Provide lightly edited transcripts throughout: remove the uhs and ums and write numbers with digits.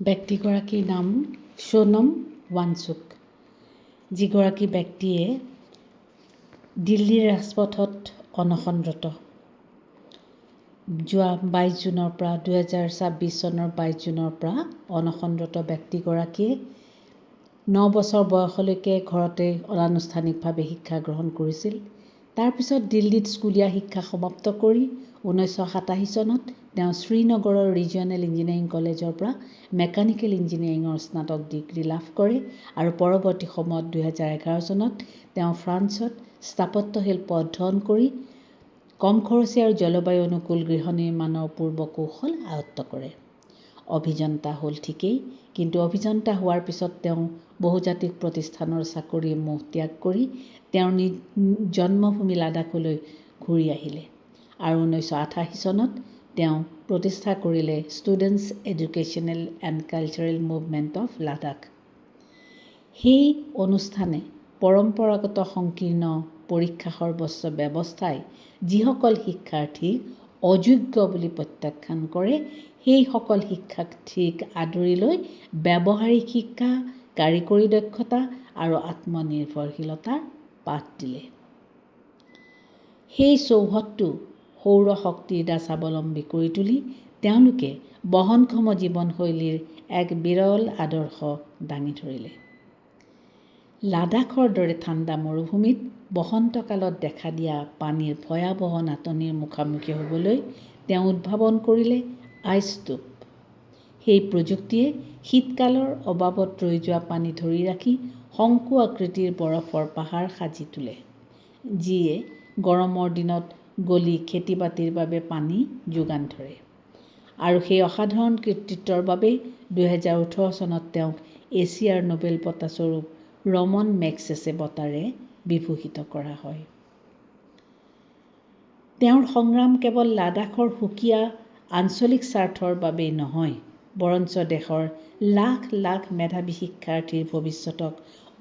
ব্যক্তিগৰাকীৰ নাম সোনম ৱাংচুক, যিগৰাকী ব্যক্তিয়ে দিল্লীৰ ৰাজপথত অনশনৰত। যোৱা 22 জুনৰ পৰা 2026 চনৰ 22 জুনৰ পৰা অনশনৰত ব্যক্তিগৰাকীয়ে 9 বছৰ বয়সলৈকে ঘৰতে অনানুষ্ঠানিকভাৱে শিক্ষা গ্ৰহণ কৰিছিল। তাৰ পিছত দিল্লীত স্কুলীয়া শিক্ষা সমাপ্ত কৰি 1987 চনত তেওঁ শ্ৰীনগৰৰ ৰিজিয়নেল ইঞ্জিনিয়াৰিং কলেজৰ পৰা মেকানিকেল ইঞ্জিনিয়াৰিঙৰ স্নাতক ডিগ্ৰী লাভ কৰে আৰু পৰৱৰ্তী সময়ত 2011 চনত তেওঁ ফ্ৰান্সত স্থাপত্য শিল্প অধ্যয়ন কৰি কম খৰচী আৰু জলবায়ু অনুকূল গৃহ নিৰ্মাণৰ পূৰ্ব কৌশল আয়ত্ত কৰে। অভিযন্তা হ'ল ঠিকেই, কিন্তু অভিযন্তা হোৱাৰ পিছত তেওঁ বহুজাতিক প্ৰতিষ্ঠানৰ চাকৰি মোহ ত্যাগ কৰি তেওঁৰ জন্মভূমি লাডাখলৈ ঘূৰি আহিলে আৰু 1988 চনত তেওঁ প্ৰতিষ্ঠা কৰিলে students educational and cultural movement of Ladakh. সেই অনুষ্ঠানে পৰম্পৰাগত সংকীৰ্ণ পৰীক্ষা সৰ্বস্ব ব্যৱস্থাই যিসকল শিক্ষাৰ্থীক অযোগ্য বুলি প্ৰত্যাখ্যান কৰে, সেইসকল শিক্ষাৰ্থীক আদৰি লৈ ব্যৱহাৰিক শিক্ষা, কাৰিকৰী দক্ষতা আৰু আত্মনিৰ্ভৰশীলতাৰ পাঠ দিলে। সেই চৌহদটো সৌৰ শক্তিৰ দ্বাৰা স্বাৱলম্বী কৰি তুলি তেওঁলোকে বহনক্ষম জীৱনশৈলীৰ এক বিৰল আদৰ্শ দাঙি ধৰিলে। লাডাখৰ দৰে ঠাণ্ডা মৰুভূমিত বসন্তকালত দেখা দিয়া পানীৰ ভয়াৱহ নাটনিৰ মুখামুখি হ'বলৈ তেওঁ উদ্ভাৱন কৰিলে আইচটুপ। সেই প্ৰযুক্তিয়ে শীতকালৰ অবাবত ৰৈ যোৱা পানী ধৰি ৰাখি শংকু আকৃতিৰ বৰফৰ পাহাৰ সাজি তোলে, যিয়ে গৰমৰ দিনত গলি খেতি-বাতিৰ বাবে পানী যোগান ধৰে। আৰু সেই অসাধাৰণ কৃতিত্বৰ বাবে 2018 চনত তেওঁক এছিয়াৰ নোবেল বঁটা স্বৰূপ ৰমন মেগছেছে বঁটাৰে বিভূষিত কৰা হয়। তেওঁৰ সংগ্ৰাম কেৱল লাডাখৰ সুকীয়া আঞ্চলিক স্বাৰ্থৰ বাবেই নহয়, বৰঞ্চ দেশৰ লাখ লাখ মেধাৱী শিক্ষাৰ্থীৰ ভৱিষ্যতক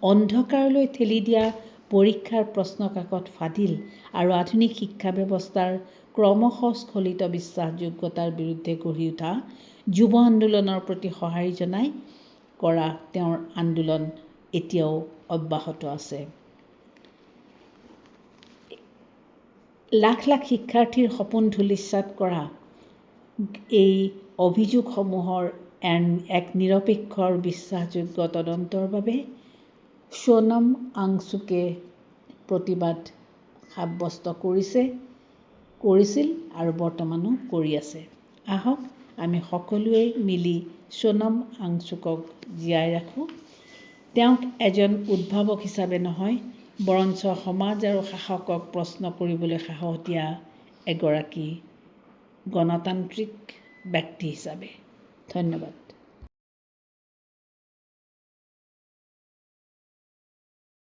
অন্ধকাৰলৈ ঠেলি দিয়া পৰীক্ষাৰ প্ৰশ্নকাকত ফাদিল আৰু আধুনিক শিক্ষা ব্যৱস্থাৰ ক্ৰমশঃ স্খলিত বিশ্বাসযোগ্যতাৰ বিৰুদ্ধে গঢ়ি উঠা যুৱ আন্দোলনৰ প্ৰতি সঁহাৰি জনাই কৰা তেওঁৰ আন্দোলন এতিয়াও অব্যাহত আছে। লাখ লাখ শিক্ষাৰ্থীৰ সপোন ধূলিসাৎ কৰা এই অভিযোগসমূহৰ এক নিৰপেক্ষ আৰু বিশ্বাসযোগ্য তদন্তৰ বাবে সোনম ৱাংচুকে প্ৰতিবাদ সাব্যস্ত কৰিছিল আৰু বৰ্তমানো কৰি আছে। আহক আমি সকলোৱে মিলি সোনম ৱাংচুকক জীয়াই ৰাখোঁ। তেওঁক এজন উদ্ভাৱক হিচাপে নহয়, বৰঞ্চ সমাজ আৰু শাসকক প্ৰশ্ন কৰিবলৈ সাহস দিয়া এগৰাকী গণতান্ত্ৰিক ব্যক্তি হিচাপে। ধন্যবাদ।